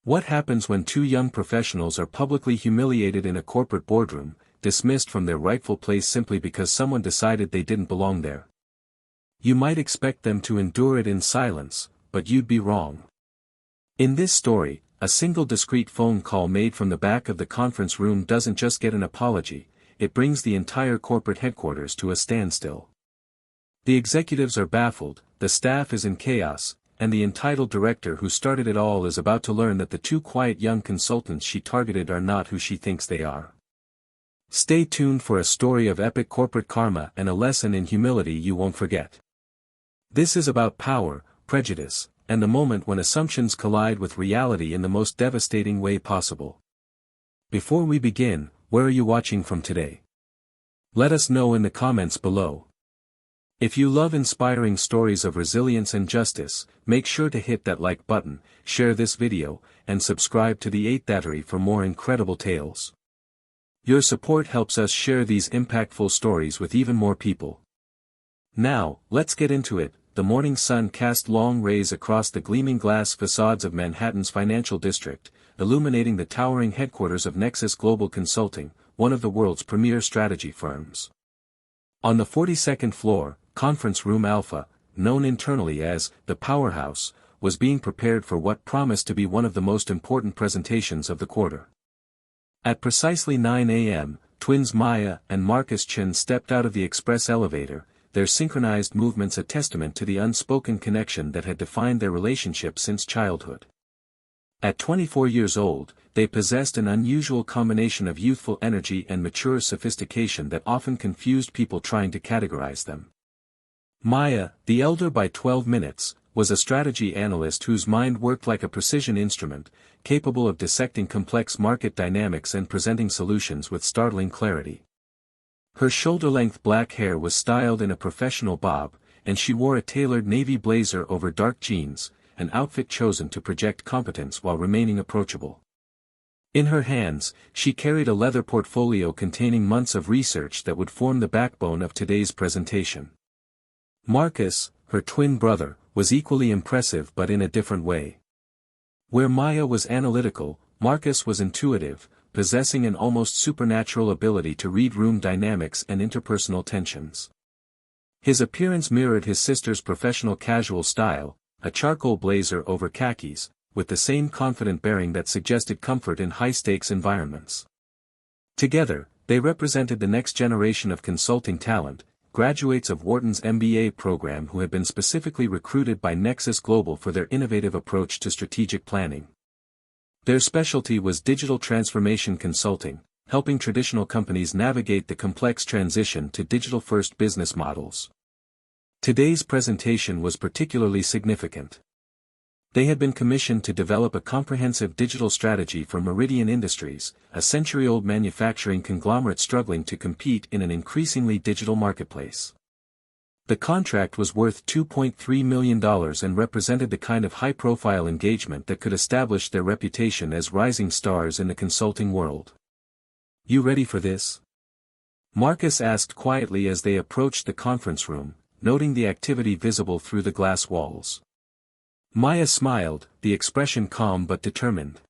What happens when two young professionals are publicly humiliated in a corporate boardroom, dismissed from their rightful place simply because someone decided they didn't belong there? You might expect them to endure it in silence, but you'd be wrong. In this story, a single discreet phone call made from the back of the conference room doesn't just get an apology, it brings the entire corporate headquarters to a standstill. The executives are baffled, the staff is in chaos, and the entitled director who started it all is about to learn that the two quiet young consultants she targeted are not who she thinks they are. Stay tuned for a story of epic corporate karma and a lesson in humility you won't forget. This is about power, prejudice, and the moment when assumptions collide with reality in the most devastating way possible. Before we begin, where are you watching from today? Let us know in the comments below. If you love inspiring stories of resilience and justice, make sure to hit that like button, share this video, and subscribe to the 8th Battery for more incredible tales. Your support helps us share these impactful stories with even more people. Now, let's get into it. The morning sun cast long rays across the gleaming glass facades of Manhattan's financial district, illuminating the towering headquarters of Nexus Global Consulting, one of the world's premier strategy firms. On the 42nd floor, Conference Room Alpha, known internally as the Powerhouse, was being prepared for what promised to be one of the most important presentations of the quarter. At precisely 9 a.m., twins Maya and Marcus Chen stepped out of the express elevator, their synchronized movements a testament to the unspoken connection that had defined their relationship since childhood. At 24 years old, they possessed an unusual combination of youthful energy and mature sophistication that often confused people trying to categorize them. Maya, the elder by 12 minutes, was a strategy analyst whose mind worked like a precision instrument, capable of dissecting complex market dynamics and presenting solutions with startling clarity. Her shoulder-length black hair was styled in a professional bob, and she wore a tailored navy blazer over dark jeans, an outfit chosen to project competence while remaining approachable. In her hands, she carried a leather portfolio containing months of research that would form the backbone of today's presentation. Marcus, her twin brother, was equally impressive but in a different way. Where Maya was analytical, Marcus was intuitive, possessing an almost supernatural ability to read room dynamics and interpersonal tensions. His appearance mirrored his sister's professional casual style, a charcoal blazer over khakis, with the same confident bearing that suggested comfort in high-stakes environments. Together, they represented the next generation of consulting talent, graduates of Wharton's MBA program who had been specifically recruited by Nexus Global for their innovative approach to strategic planning. Their specialty was digital transformation consulting, helping traditional companies navigate the complex transition to digital-first business models. Today's presentation was particularly significant. They had been commissioned to develop a comprehensive digital strategy for Meridian Industries, a century-old manufacturing conglomerate struggling to compete in an increasingly digital marketplace. The contract was worth $2.3 million and represented the kind of high-profile engagement that could establish their reputation as rising stars in the consulting world. "You ready for this?" Marcus asked quietly as they approached the conference room, noting the activity visible through the glass walls. Maya smiled, the expression calm but determined.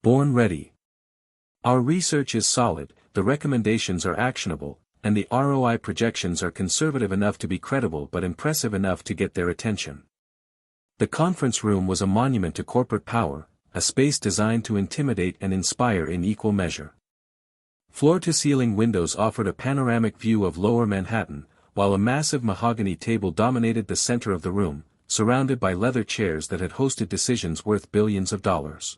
"Born ready. Our research is solid, the recommendations are actionable, and the ROI projections are conservative enough to be credible but impressive enough to get their attention." The conference room was a monument to corporate power, a space designed to intimidate and inspire in equal measure. Floor-to-ceiling windows offered a panoramic view of Lower Manhattan, while a massive mahogany table dominated the center of the room, surrounded by leather chairs that had hosted decisions worth billions of dollars.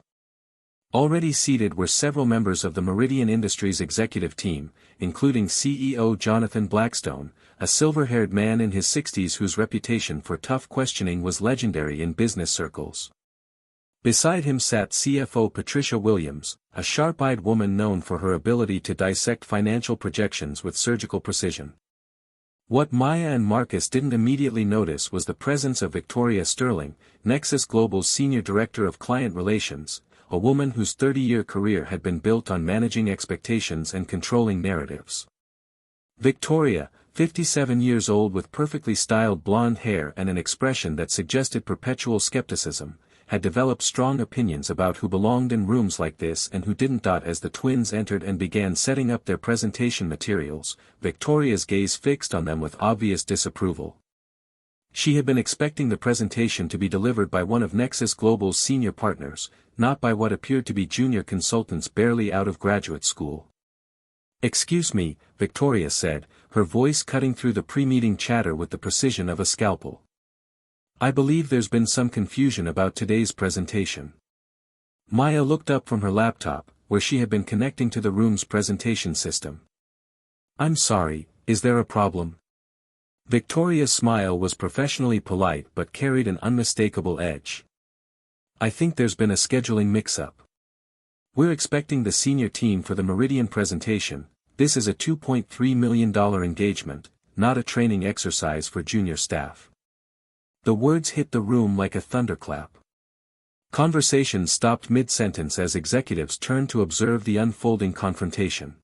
Already seated were several members of the Meridian Industries executive team, including CEO Jonathan Blackstone, a silver-haired man in his 60s whose reputation for tough questioning was legendary in business circles. Beside him sat CFO Patricia Williams, a sharp-eyed woman known for her ability to dissect financial projections with surgical precision. What Maya and Marcus didn't immediately notice was the presence of Victoria Sterling, Nexus Global's Senior Director of Client Relations, a woman whose 30-year career had been built on managing expectations and controlling narratives. Victoria, 57 years old with perfectly styled blonde hair and an expression that suggested perpetual skepticism, had developed strong opinions about who belonged in rooms like this and who didn't. As the twins entered and began setting up their presentation materials, Victoria's gaze fixed on them with obvious disapproval. She had been expecting the presentation to be delivered by one of Nexus Global's senior partners, not by what appeared to be junior consultants barely out of graduate school. "Excuse me," Victoria said, her voice cutting through the pre-meeting chatter with the precision of a scalpel. "I believe there's been some confusion about today's presentation." Maya looked up from her laptop, where she had been connecting to the room's presentation system. "I'm sorry, is there a problem?" Victoria's smile was professionally polite but carried an unmistakable edge. "I think there's been a scheduling mix-up. We're expecting the senior team for the Meridian presentation. This is a $2.3 million engagement, not a training exercise for junior staff." The words hit the room like a thunderclap. Conversation stopped mid-sentence as executives turned to observe the unfolding confrontation.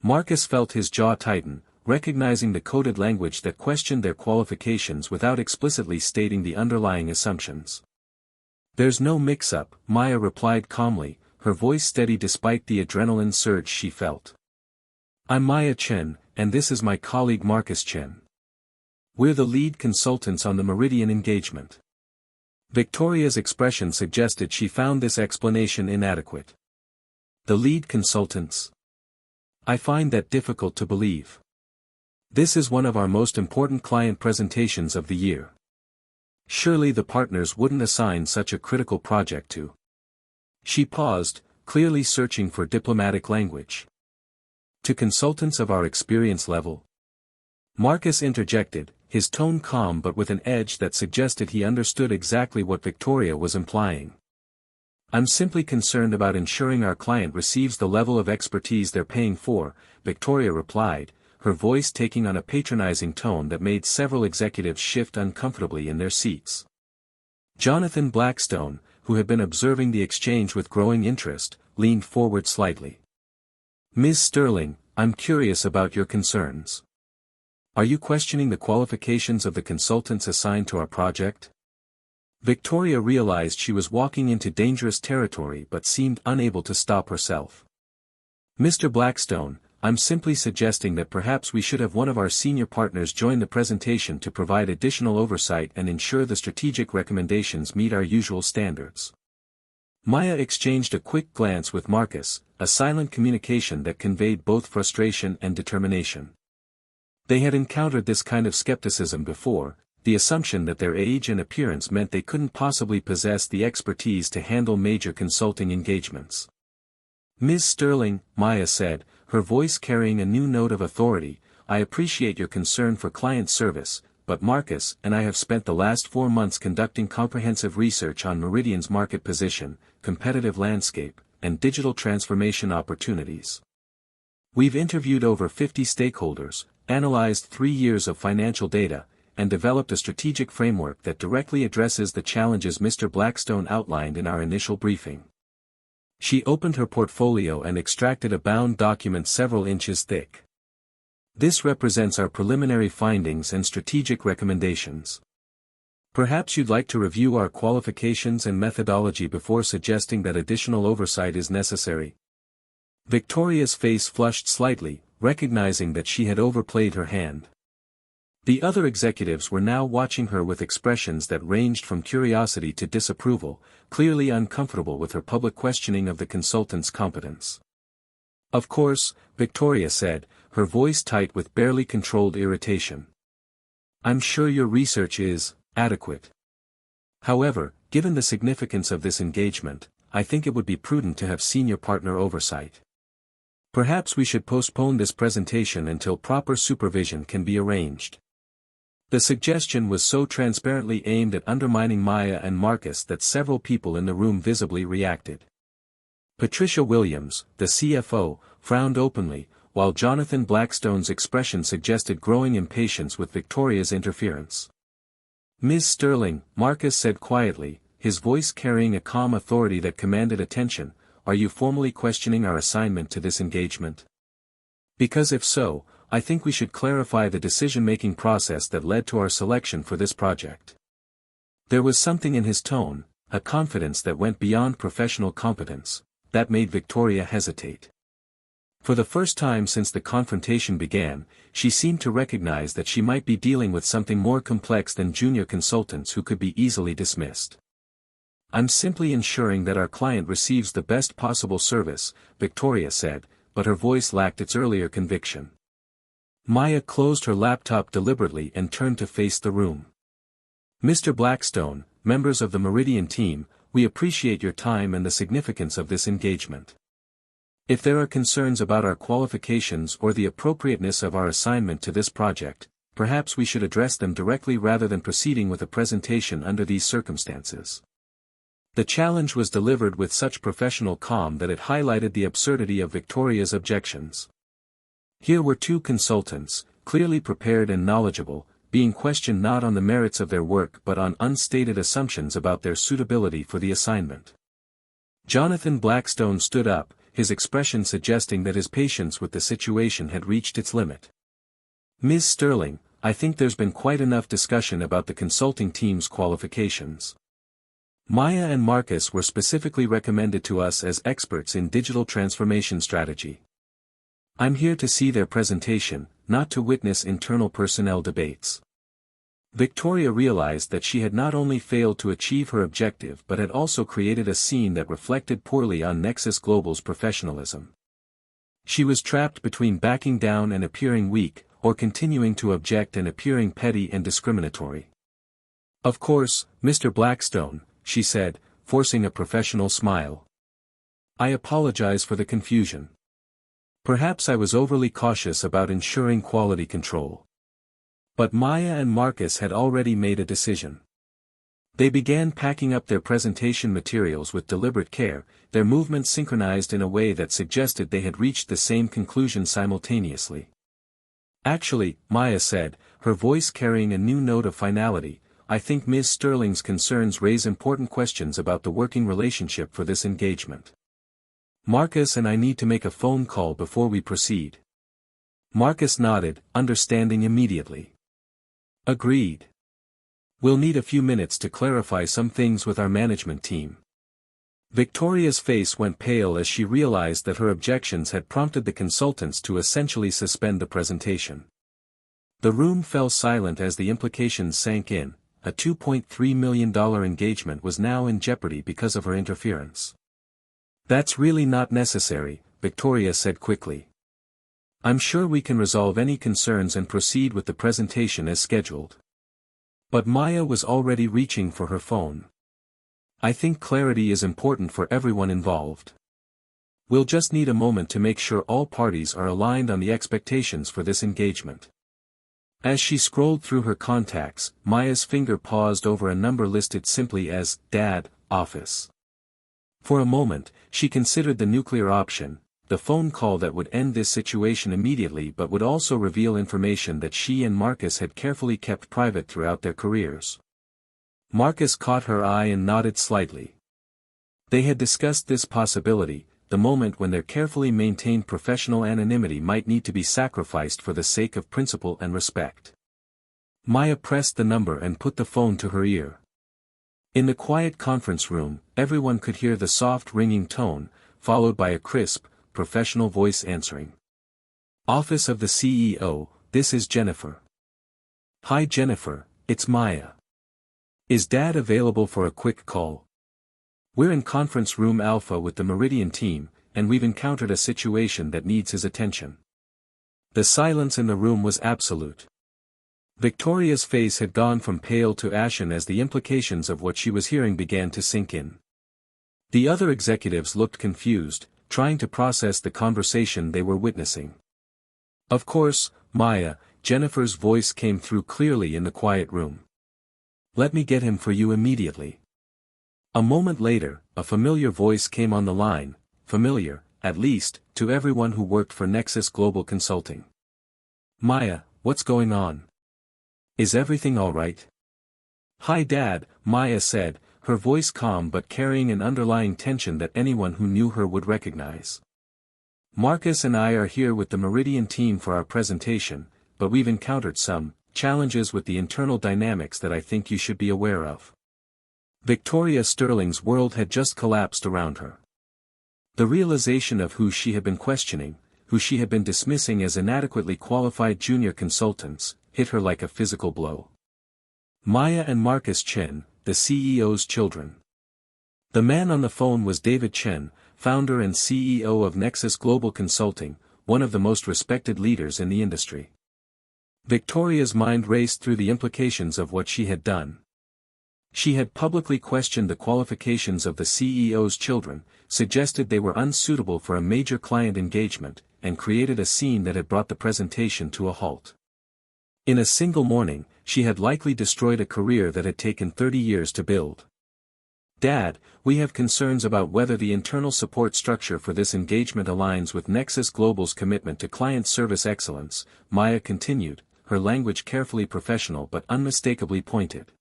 Marcus felt his jaw tighten, recognizing the coded language that questioned their qualifications without explicitly stating the underlying assumptions. "There's no mix-up," Maya replied calmly, her voice steady despite the adrenaline surge she felt. "I'm Maya Chen, and this is my colleague Marcus Chen. We're the lead consultants on the Meridian engagement." Victoria's expression suggested she found this explanation inadequate. "The lead consultants? I find that difficult to believe. This is one of our most important client presentations of the year. Surely the partners wouldn't assign such a critical project to." She paused, clearly searching for diplomatic language. "To consultants of our experience level?" Marcus interjected, his tone calm but with an edge that suggested he understood exactly what Victoria was implying. "I'm simply concerned about ensuring our client receives the level of expertise they're paying for," Victoria replied, her voice taking on a patronizing tone that made several executives shift uncomfortably in their seats. Jonathan Blackstone, who had been observing the exchange with growing interest, leaned forward slightly. "Ms. Sterling, I'm curious about your concerns. Are you questioning the qualifications of the consultants assigned to our project?" Victoria realized she was walking into dangerous territory but seemed unable to stop herself. "Mr. Blackstone, I'm simply suggesting that perhaps we should have one of our senior partners join the presentation to provide additional oversight and ensure the strategic recommendations meet our usual standards." Maya exchanged a quick glance with Marcus, a silent communication that conveyed both frustration and determination. They had encountered this kind of skepticism before, the assumption that their age and appearance meant they couldn't possibly possess the expertise to handle major consulting engagements. "Ms. Sterling," Maya said, her voice carrying a new note of authority, "I appreciate your concern for client service, but Marcus and I have spent the last 4 months conducting comprehensive research on Meridian's market position, competitive landscape, and digital transformation opportunities. We've interviewed over 50 stakeholders, analyzed 3 years of financial data, and developed a strategic framework that directly addresses the challenges Mr. Blackstone outlined in our initial briefing." She opened her portfolio and extracted a bound document several inches thick. "This represents our preliminary findings and strategic recommendations. Perhaps you'd like to review our qualifications and methodology before suggesting that additional oversight is necessary." Victoria's face flushed slightly, recognizing that she had overplayed her hand. The other executives were now watching her with expressions that ranged from curiosity to disapproval, clearly uncomfortable with her public questioning of the consultant's competence. "Of course," Victoria said, her voice tight with barely controlled irritation. "I'm sure your research is adequate. However, given the significance of this engagement, I think it would be prudent to have senior partner oversight. Perhaps we should postpone this presentation until proper supervision can be arranged." The suggestion was so transparently aimed at undermining Maya and Marcus that several people in the room visibly reacted. Patricia Williams, the CFO, frowned openly, while Jonathan Blackstone's expression suggested growing impatience with Victoria's interference. "Ms. Sterling," Marcus said quietly, his voice carrying a calm authority that commanded attention, "are you formally questioning our assignment to this engagement? Because if so, I think we should clarify the decision-making process that led to our selection for this project." There was something in his tone, a confidence that went beyond professional competence, that made Victoria hesitate. For the first time since the confrontation began, she seemed to recognize that she might be dealing with something more complex than junior consultants who could be easily dismissed. "I'm simply ensuring that our client receives the best possible service," Victoria said, but her voice lacked its earlier conviction. Maya closed her laptop deliberately and turned to face the room. "Mr. Blackstone, members of the Meridian team, we appreciate your time and the significance of this engagement. If there are concerns about our qualifications or the appropriateness of our assignment to this project, perhaps we should address them directly rather than proceeding with a presentation under these circumstances." The challenge was delivered with such professional calm that it highlighted the absurdity of Victoria's objections. Here were two consultants, clearly prepared and knowledgeable, being questioned not on the merits of their work but on unstated assumptions about their suitability for the assignment. Jonathan Blackstone stood up, his expression suggesting that his patience with the situation had reached its limit. "Ms. Sterling, I think there's been quite enough discussion about the consulting team's qualifications. Maya and Marcus were specifically recommended to us as experts in digital transformation strategy. I'm here to see their presentation, not to witness internal personnel debates." Victoria realized that she had not only failed to achieve her objective but had also created a scene that reflected poorly on Nexus Global's professionalism. She was trapped between backing down and appearing weak, or continuing to object and appearing petty and discriminatory. "Of course, Mr. Blackstone," she said, forcing a professional smile. "I apologize for the confusion. Perhaps I was overly cautious about ensuring quality control." But Maya and Marcus had already made a decision. They began packing up their presentation materials with deliberate care, their movements synchronized in a way that suggested they had reached the same conclusion simultaneously. "Actually," Maya said, her voice carrying a new note of finality, "I think Ms. Sterling's concerns raise important questions about the working relationship for this engagement. Marcus and I need to make a phone call before we proceed." Marcus nodded, understanding immediately. "Agreed. We'll need a few minutes to clarify some things with our management team." Victoria's face went pale as she realized that her objections had prompted the consultants to essentially suspend the presentation. The room fell silent as the implications sank in. A $2.3 million engagement was now in jeopardy because of her interference. "That's really not necessary," Victoria said quickly. "I'm sure we can resolve any concerns and proceed with the presentation as scheduled." But Maya was already reaching for her phone. "I think clarity is important for everyone involved. We'll just need a moment to make sure all parties are aligned on the expectations for this engagement." As she scrolled through her contacts, Maya's finger paused over a number listed simply as "Dad, Office." For a moment, she considered the nuclear option, the phone call that would end this situation immediately but would also reveal information that she and Marcus had carefully kept private throughout their careers. Marcus caught her eye and nodded slightly. They had discussed this possibility, the moment when their carefully maintained professional anonymity might need to be sacrificed for the sake of principle and respect. Maya pressed the number and put the phone to her ear. In the quiet conference room, everyone could hear the soft ringing tone, followed by a crisp, professional voice answering. "Office of the CEO, this is Jennifer." "Hi Jennifer, it's Maya. Is Dad available for a quick call? We're in conference room Alpha with the Meridian team, and we've encountered a situation that needs his attention." The silence in the room was absolute. Victoria's face had gone from pale to ashen as the implications of what she was hearing began to sink in. The other executives looked confused, trying to process the conversation they were witnessing. "Of course, Maya," Jennifer's voice came through clearly in the quiet room. "Let me get him for you immediately." A moment later, a familiar voice came on the line, familiar, at least, to everyone who worked for Nexus Global Consulting. "Maya, what's going on? Is everything all right?" "Hi Dad," Maya said, her voice calm but carrying an underlying tension that anyone who knew her would recognize. "Marcus and I are here with the Meridian team for our presentation, but we've encountered some challenges with the internal dynamics that I think you should be aware of." Victoria Sterling's world had just collapsed around her. The realization of who she had been questioning, who she had been dismissing as inadequately qualified junior consultants, hit her like a physical blow. Maya and Marcus Chen, the CEO's children. The man on the phone was David Chen, founder and CEO of Nexus Global Consulting, one of the most respected leaders in the industry. Victoria's mind raced through the implications of what she had done. She had publicly questioned the qualifications of the CEO's children, suggested they were unsuitable for a major client engagement, and created a scene that had brought the presentation to a halt. In a single morning, she had likely destroyed a career that had taken 30 years to build. "Dad, we have concerns about whether the internal support structure for this engagement aligns with Nexus Global's commitment to client service excellence," Maya continued, her language carefully professional but unmistakably pointed.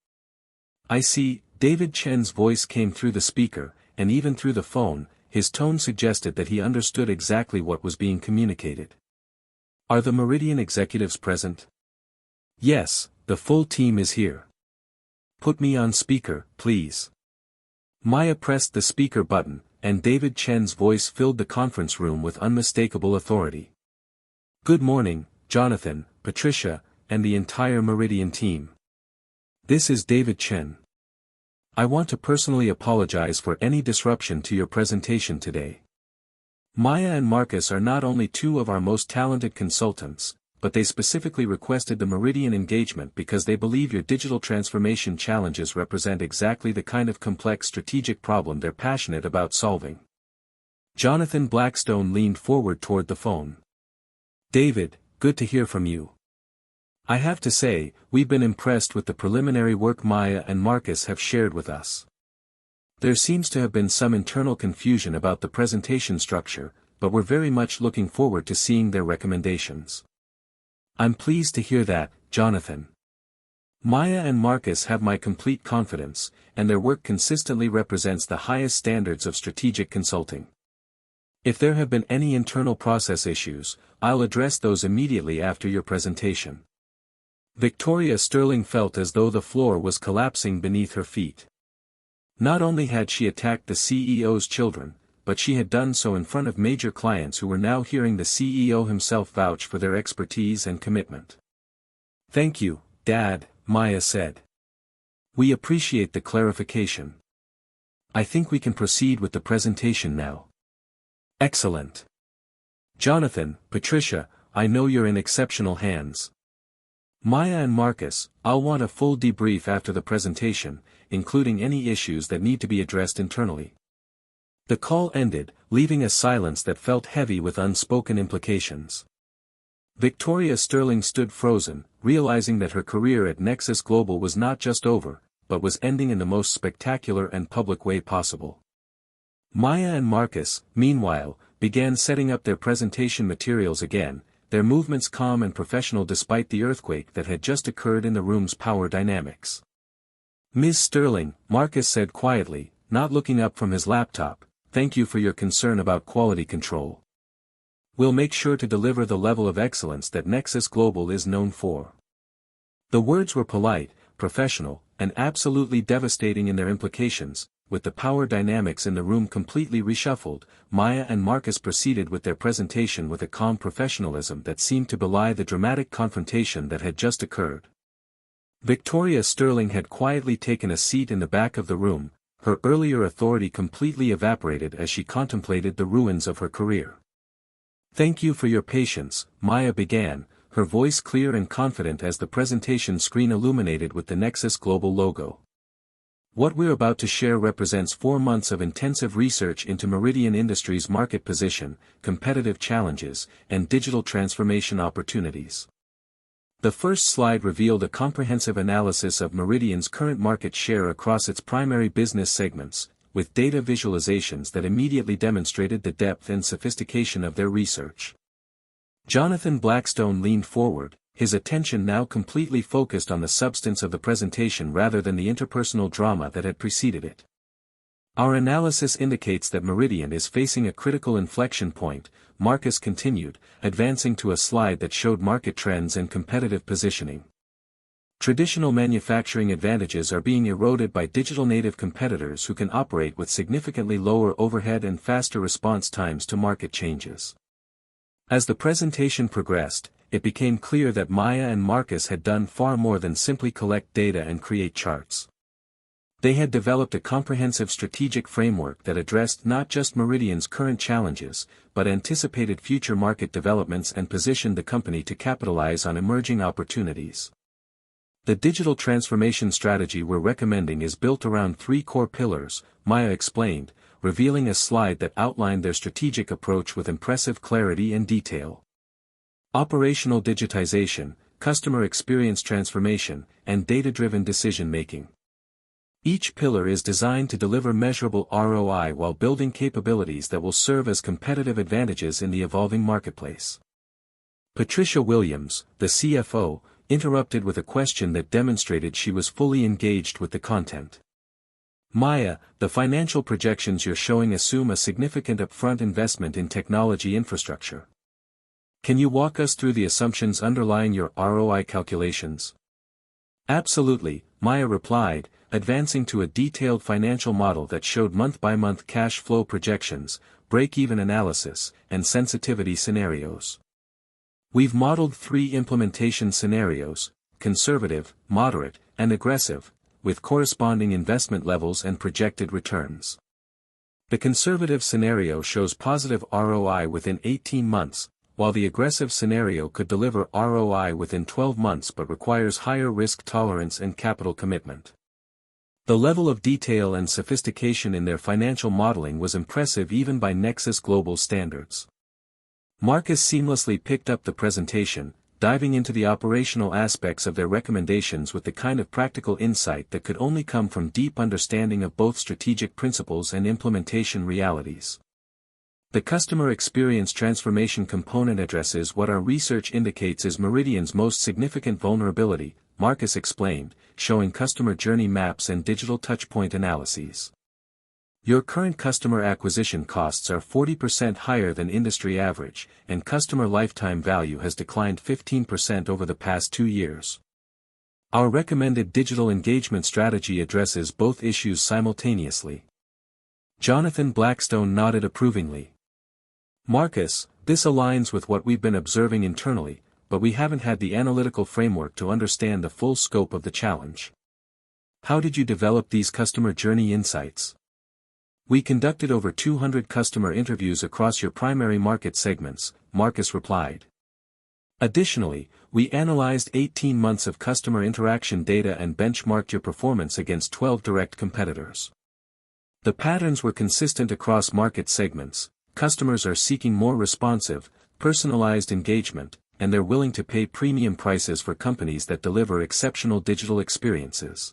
"I see," David Chen's voice came through the speaker, and even through the phone, his tone suggested that he understood exactly what was being communicated. "Are the Meridian executives present?" "Yes, the full team is here." "Put me on speaker, please." Maya pressed the speaker button, and David Chen's voice filled the conference room with unmistakable authority. "Good morning, Jonathan, Patricia, and the entire Meridian team. This is David Chen. I want to personally apologize for any disruption to your presentation today. Maya and Marcus are not only two of our most talented consultants, but they specifically requested the Meridian engagement because they believe your digital transformation challenges represent exactly the kind of complex strategic problem they're passionate about solving." Jonathan Blackstone leaned forward toward the phone. "David, good to hear from you. I have to say, we've been impressed with the preliminary work Maya and Marcus have shared with us. There seems to have been some internal confusion about the presentation structure, but we're very much looking forward to seeing their recommendations." "I'm pleased to hear that, Jonathan. Maya and Marcus have my complete confidence, and their work consistently represents the highest standards of strategic consulting. If there have been any internal process issues, I'll address those immediately after your presentation." Victoria Sterling felt as though the floor was collapsing beneath her feet. Not only had she attacked the CEO's children, but she had done so in front of major clients who were now hearing the CEO himself vouch for their expertise and commitment. "Thank you, Dad," Maya said. "We appreciate the clarification. I think we can proceed with the presentation now." "Excellent. Jonathan, Patricia, I know you're in exceptional hands. Maya and Marcus, I'll want a full debrief after the presentation, including any issues that need to be addressed internally." The call ended, leaving a silence that felt heavy with unspoken implications. Victoria Sterling stood frozen, realizing that her career at Nexus Global was not just over, but was ending in the most spectacular and public way possible. Maya and Marcus, meanwhile, began setting up their presentation materials again, their movements calm and professional despite the earthquake that had just occurred in the room's power dynamics. "Ms. Sterling," Marcus said quietly, not looking up from his laptop, "thank you for your concern about quality control. We'll make sure to deliver the level of excellence that Nexus Global is known for." The words were polite, professional, and absolutely devastating in their implications. With the power dynamics in the room completely reshuffled, Maya and Marcus proceeded with their presentation with a calm professionalism that seemed to belie the dramatic confrontation that had just occurred. Victoria Sterling had quietly taken a seat in the back of the room, her earlier authority completely evaporated as she contemplated the ruins of her career. "Thank you for your patience," Maya began, her voice clear and confident as the presentation screen illuminated with the Nexus Global logo. "What we're about to share represents 4 months of intensive research into Meridian Industries' market position, competitive challenges, and digital transformation opportunities." The first slide revealed a comprehensive analysis of Meridian's current market share across its primary business segments, with data visualizations that immediately demonstrated the depth and sophistication of their research. Jonathan Blackstone leaned forward, his attention now completely focused on the substance of the presentation rather than the interpersonal drama that had preceded it. "Our analysis indicates that Meridian is facing a critical inflection point," Marcus continued, advancing to a slide that showed market trends and competitive positioning. Traditional manufacturing advantages are being eroded by digital native competitors who can operate with significantly lower overhead and faster response times to market changes. As the presentation progressed, it became clear that Maya and Marcus had done far more than simply collect data and create charts. They had developed a comprehensive strategic framework that addressed not just Meridian's current challenges, but anticipated future market developments and positioned the company to capitalize on emerging opportunities. The digital transformation strategy we're recommending is built around 3 core pillars, Maya explained, revealing a slide that outlined their strategic approach with impressive clarity and detail. Operational digitization, customer experience transformation, and data-driven decision-making. Each pillar is designed to deliver measurable ROI while building capabilities that will serve as competitive advantages in the evolving marketplace. Patricia Williams, the CFO, interrupted with a question that demonstrated she was fully engaged with the content. Maya, the financial projections you're showing assume a significant upfront investment in technology infrastructure. Can you walk us through the assumptions underlying your ROI calculations? Absolutely, Maya replied, advancing to a detailed financial model that showed month-by-month cash flow projections, break-even analysis, and sensitivity scenarios. We've modeled 3 implementation scenarios, conservative, moderate, and aggressive, with corresponding investment levels and projected returns. The conservative scenario shows positive ROI within 18 months, while the aggressive scenario could deliver ROI within 12 months but requires higher risk tolerance and capital commitment. The level of detail and sophistication in their financial modeling was impressive even by Nexus Global standards. Marcus seamlessly picked up the presentation, diving into the operational aspects of their recommendations with the kind of practical insight that could only come from deep understanding of both strategic principles and implementation realities. The customer experience transformation component addresses what our research indicates is Meridian's most significant vulnerability, Marcus explained, showing customer journey maps and digital touchpoint analyses. Your current customer acquisition costs are 40% higher than industry average, and customer lifetime value has declined 15% over the past 2 years. Our recommended digital engagement strategy addresses both issues simultaneously. Jonathan Blackstone nodded approvingly. Marcus, this aligns with what we've been observing internally, but we haven't had the analytical framework to understand the full scope of the challenge. How did you develop these customer journey insights? We conducted over 200 customer interviews across your primary market segments, Marcus replied. Additionally, we analyzed 18 months of customer interaction data and benchmarked your performance against 12 direct competitors. The patterns were consistent across market segments. Customers are seeking more responsive, personalized engagement, and they're willing to pay premium prices for companies that deliver exceptional digital experiences.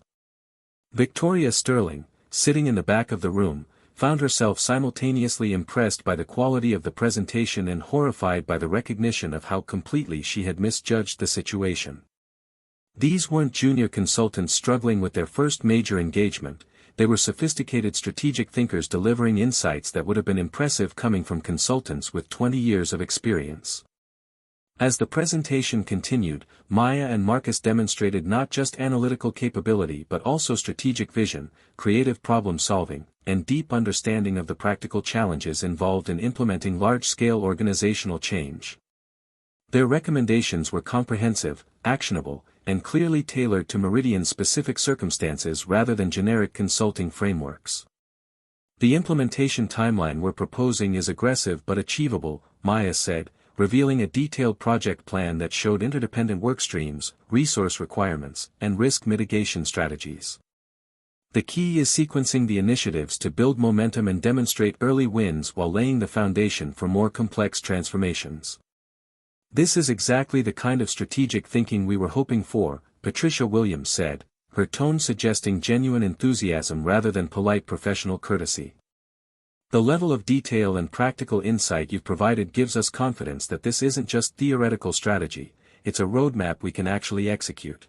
Victoria Sterling, sitting in the back of the room, found herself simultaneously impressed by the quality of the presentation and horrified by the recognition of how completely she had misjudged the situation. These weren't junior consultants struggling with their first major engagement, they were sophisticated strategic thinkers delivering insights that would have been impressive coming from consultants with 20 years of experience. As the presentation continued, Maya and Marcus demonstrated not just analytical capability but also strategic vision, creative problem-solving, and deep understanding of the practical challenges involved in implementing large-scale organizational change. Their recommendations were comprehensive, actionable, and clearly tailored to Meridian's specific circumstances rather than generic consulting frameworks. The implementation timeline we're proposing is aggressive but achievable, Maya said, revealing a detailed project plan that showed interdependent workstreams, resource requirements, and risk mitigation strategies. The key is sequencing the initiatives to build momentum and demonstrate early wins while laying the foundation for more complex transformations. This is exactly the kind of strategic thinking we were hoping for, Patricia Williams said, her tone suggesting genuine enthusiasm rather than polite professional courtesy. The level of detail and practical insight you've provided gives us confidence that this isn't just theoretical strategy, it's a roadmap we can actually execute.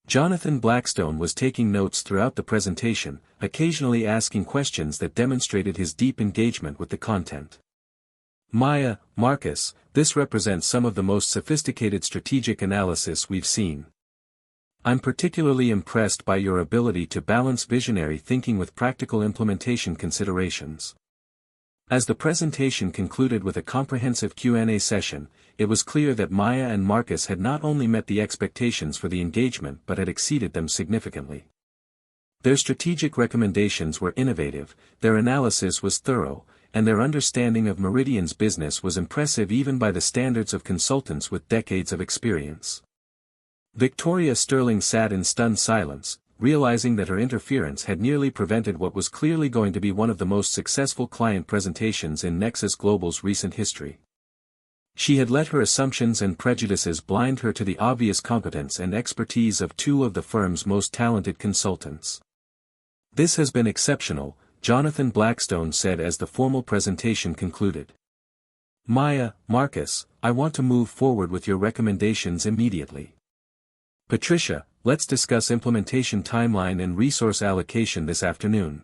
Jonathan Blackstone was taking notes throughout the presentation, occasionally asking questions that demonstrated his deep engagement with the content. Maya, Marcus, this represents some of the most sophisticated strategic analysis we've seen. I'm particularly impressed by your ability to balance visionary thinking with practical implementation considerations. As the presentation concluded with a comprehensive Q&A session, it was clear that Maya and Marcus had not only met the expectations for the engagement but had exceeded them significantly. Their strategic recommendations were innovative, their analysis was thorough, and their understanding of Meridian's business was impressive even by the standards of consultants with decades of experience. Victoria Sterling sat in stunned silence, realizing that her interference had nearly prevented what was clearly going to be one of the most successful client presentations in Nexus Global's recent history. She had let her assumptions and prejudices blind her to the obvious competence and expertise of two of the firm's most talented consultants. "This has been exceptional," Jonathan Blackstone said as the formal presentation concluded. "Maya, Marcus, I want to move forward with your recommendations immediately. Patricia, let's discuss implementation timeline and resource allocation this afternoon."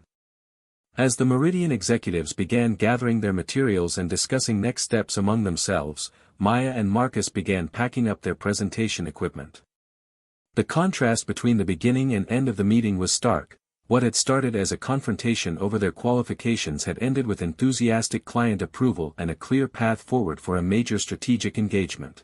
As the Meridian executives began gathering their materials and discussing next steps among themselves, Maya and Marcus began packing up their presentation equipment. The contrast between the beginning and end of the meeting was stark. What had started as a confrontation over their qualifications had ended with enthusiastic client approval and a clear path forward for a major strategic engagement.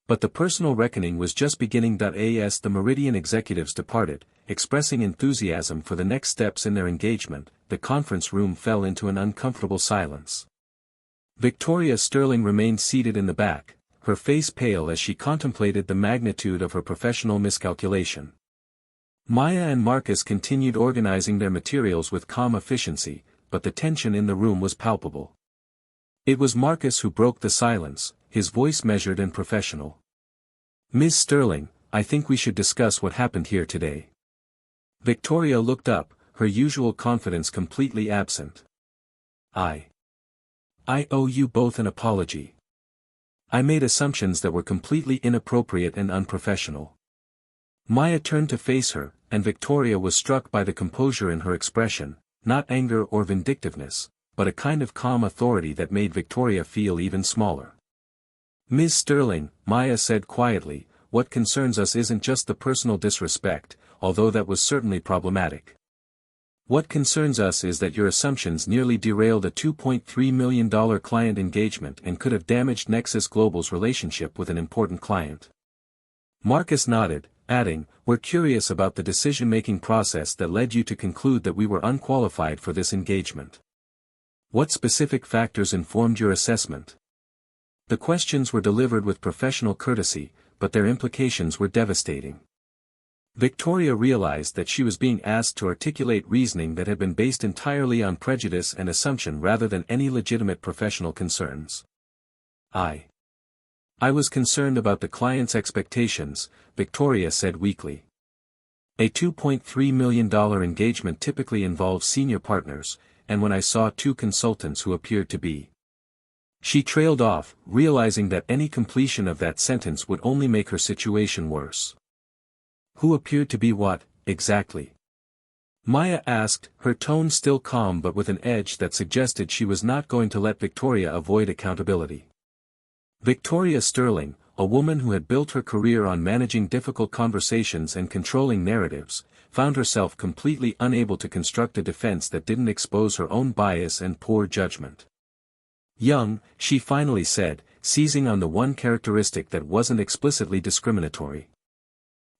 But the personal reckoning was just beginning. As the Meridian executives departed, expressing enthusiasm for the next steps in their engagement, the conference room fell into an uncomfortable silence. Victoria Sterling remained seated in the back, her face pale as she contemplated the magnitude of her professional miscalculation. Maya and Marcus continued organizing their materials with calm efficiency, but the tension in the room was palpable. It was Marcus who broke the silence, his voice measured and professional. "Ms. Sterling, I think we should discuss what happened here today." Victoria looked up, her usual confidence completely absent. I owe you both an apology. I made assumptions that were completely inappropriate and unprofessional." Maya turned to face her, and Victoria was struck by the composure in her expression, not anger or vindictiveness, but a kind of calm authority that made Victoria feel even smaller. "Ms. Sterling," Maya said quietly, "what concerns us isn't just the personal disrespect, although that was certainly problematic. What concerns us is that your assumptions nearly derailed a $2.3 million client engagement and could have damaged Nexus Global's relationship with an important client." Marcus nodded, adding, "We're curious about the decision-making process that led you to conclude that we were unqualified for this engagement. What specific factors informed your assessment?" The questions were delivered with professional courtesy, but their implications were devastating. Victoria realized that she was being asked to articulate reasoning that had been based entirely on prejudice and assumption rather than any legitimate professional concerns. I was concerned about the client's expectations," Victoria said weakly. "A $2.3 million engagement typically involves senior partners, and when I saw two consultants who appeared to be..." She trailed off, realizing that any completion of that sentence would only make her situation worse. "Who appeared to be what, exactly?" Maya asked, her tone still calm but with an edge that suggested she was not going to let Victoria avoid accountability. Victoria Sterling, a woman who had built her career on managing difficult conversations and controlling narratives, found herself completely unable to construct a defense that didn't expose her own bias and poor judgment. "Young," she finally said, seizing on the one characteristic that wasn't explicitly discriminatory.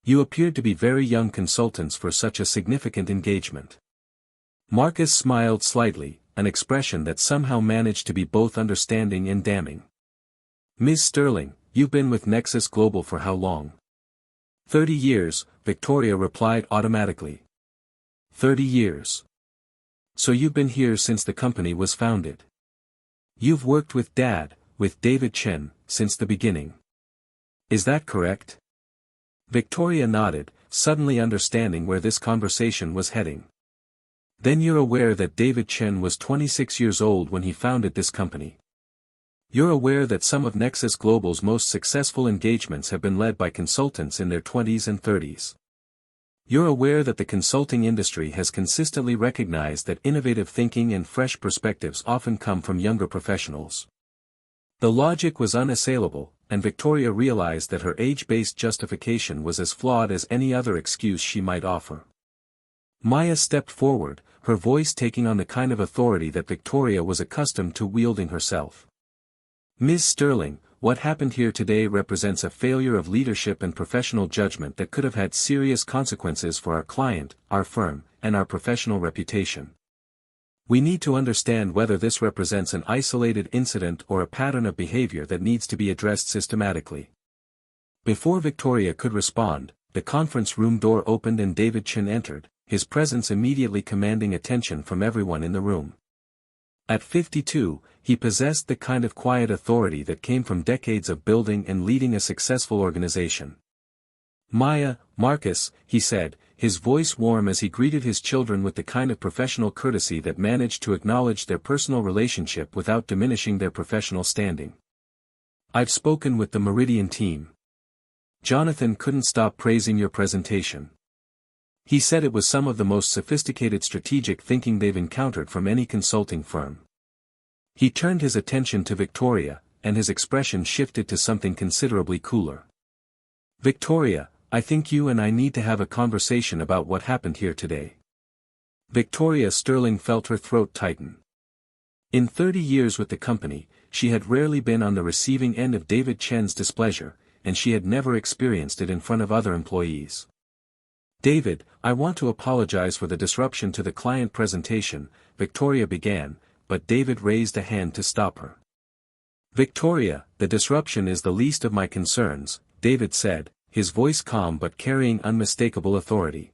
"You appeared to be very young consultants for such a significant engagement." Marcus smiled slightly, an expression that somehow managed to be both understanding and damning. "Ms. Sterling, you've been with Nexus Global for how long?" 30 years, Victoria replied automatically. 30 years. So you've been here since the company was founded. You've worked with Dad, with David Chen, since the beginning. Is that correct? Victoria nodded, suddenly understanding where this conversation was heading. Then you're aware that David Chen was 26 years old when he founded this company. You're aware that some of Nexus Global's most successful engagements have been led by consultants in their 20s and 30s. You're aware that the consulting industry has consistently recognized that innovative thinking and fresh perspectives often come from younger professionals. The logic was unassailable, and Victoria realized that her age-based justification was as flawed as any other excuse she might offer. Maya stepped forward, her voice taking on the kind of authority that Victoria was accustomed to wielding herself. "Ms. Sterling, what happened here today represents a failure of leadership and professional judgment that could have had serious consequences for our client, our firm, and our professional reputation. We need to understand whether this represents an isolated incident or a pattern of behavior that needs to be addressed systematically." Before Victoria could respond, the conference room door opened and David Chen entered, his presence immediately commanding attention from everyone in the room. At 52, he possessed the kind of quiet authority that came from decades of building and leading a successful organization. "Maya, Marcus," he said, his voice warm as he greeted his children with the kind of professional courtesy that managed to acknowledge their personal relationship without diminishing their professional standing. "I've spoken with the Meridian team. Jonathan couldn't stop praising your presentation. He said it was some of the most sophisticated strategic thinking they've encountered from any consulting firm." He turned his attention to Victoria, and his expression shifted to something considerably cooler. "Victoria, I think you and I need to have a conversation about what happened here today." Victoria Sterling felt her throat tighten. In 30 years with the company, she had rarely been on the receiving end of David Chen's displeasure, and she had never experienced it in front of other employees. "David, I want to apologize for the disruption to the client presentation," Victoria began, but David raised a hand to stop her. "Victoria, the disruption is the least of my concerns," David said, his voice calm but carrying unmistakable authority.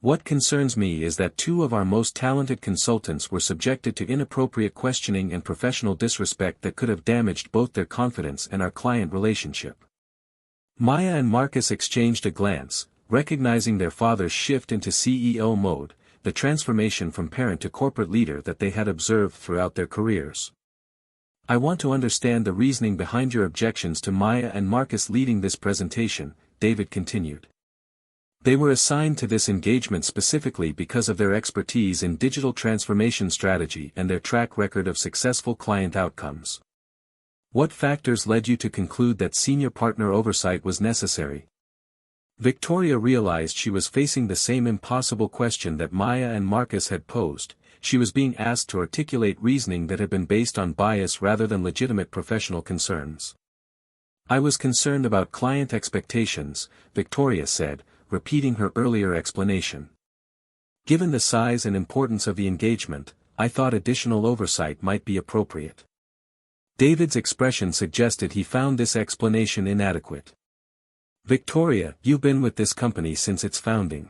"What concerns me is that two of our most talented consultants were subjected to inappropriate questioning and professional disrespect that could have damaged both their confidence and our client relationship." Maya and Marcus exchanged a glance, recognizing their father's shift into CEO mode, the transformation from parent to corporate leader that they had observed throughout their careers. "I want to understand the reasoning behind your objections to Maya and Marcus leading this presentation," David continued. "They were assigned to this engagement specifically because of their expertise in digital transformation strategy and their track record of successful client outcomes. What factors led you to conclude that senior partner oversight was necessary?" Victoria realized she was facing the same impossible question that Maya and Marcus had posed. She was being asked to articulate reasoning that had been based on bias rather than legitimate professional concerns. "I was concerned about client expectations," Victoria said, repeating her earlier explanation. "Given the size and importance of the engagement, I thought additional oversight might be appropriate." David's expression suggested he found this explanation inadequate. "Victoria, you've been with this company since its founding.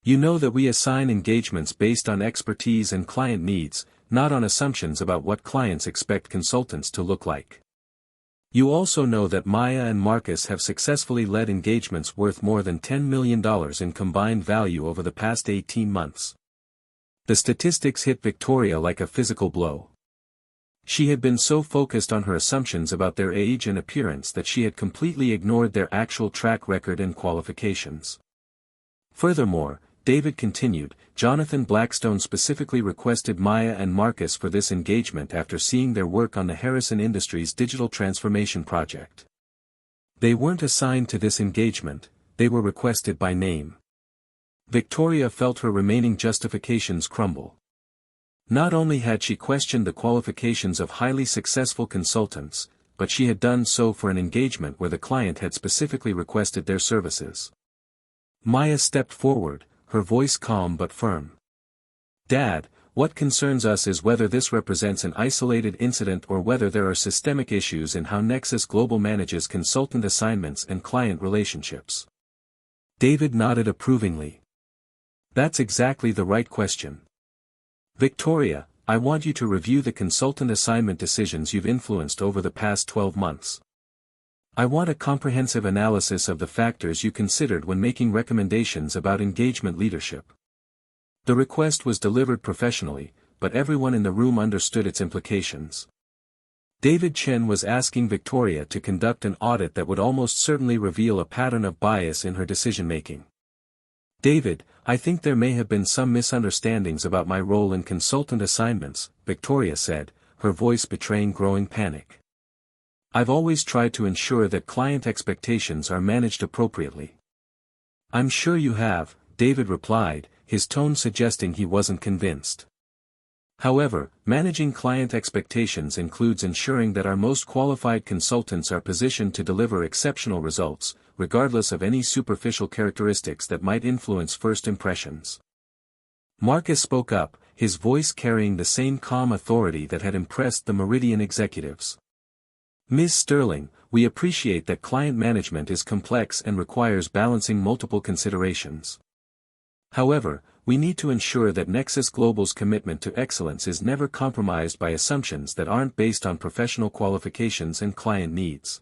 You know that we assign engagements based on expertise and client needs, not on assumptions about what clients expect consultants to look like. You also know that Maya and Marcus have successfully led engagements worth more than $10 million in combined value over the past 18 months. The statistics hit Victoria like a physical blow. She had been so focused on her assumptions about their age and appearance that she had completely ignored their actual track record and qualifications. Furthermore, David continued, Jonathan Blackstone specifically requested Maya and Marcus for this engagement after seeing their work on the Harrison Industries digital transformation project. They weren't assigned to this engagement, they were requested by name. Victoria felt her remaining justifications crumble. Not only had she questioned the qualifications of highly successful consultants, but she had done so for an engagement where the client had specifically requested their services. Maya stepped forward, her voice calm but firm. "Dad, what concerns us is whether this represents an isolated incident or whether there are systemic issues in how Nexus Global manages consultant assignments and client relationships." David nodded approvingly. "That's exactly the right question. Victoria, I want you to review the consultant assignment decisions you've influenced over the past 12 months. I want a comprehensive analysis of the factors you considered when making recommendations about engagement leadership." The request was delivered professionally, but everyone in the room understood its implications. David Chen was asking Victoria to conduct an audit that would almost certainly reveal a pattern of bias in her decision-making. "David, I think there may have been some misunderstandings about my role in consultant assignments," Victoria said, her voice betraying growing panic. I've always tried to ensure that client expectations are managed appropriately. I'm sure you have, David replied, his tone suggesting he wasn't convinced. However, managing client expectations includes ensuring that our most qualified consultants are positioned to deliver exceptional results, regardless of any superficial characteristics that might influence first impressions. Marcus spoke up, his voice carrying the same calm authority that had impressed the Meridian executives. Ms. Sterling, we appreciate that client management is complex and requires balancing multiple considerations. However, we need to ensure that Nexus Global's commitment to excellence is never compromised by assumptions that aren't based on professional qualifications and client needs.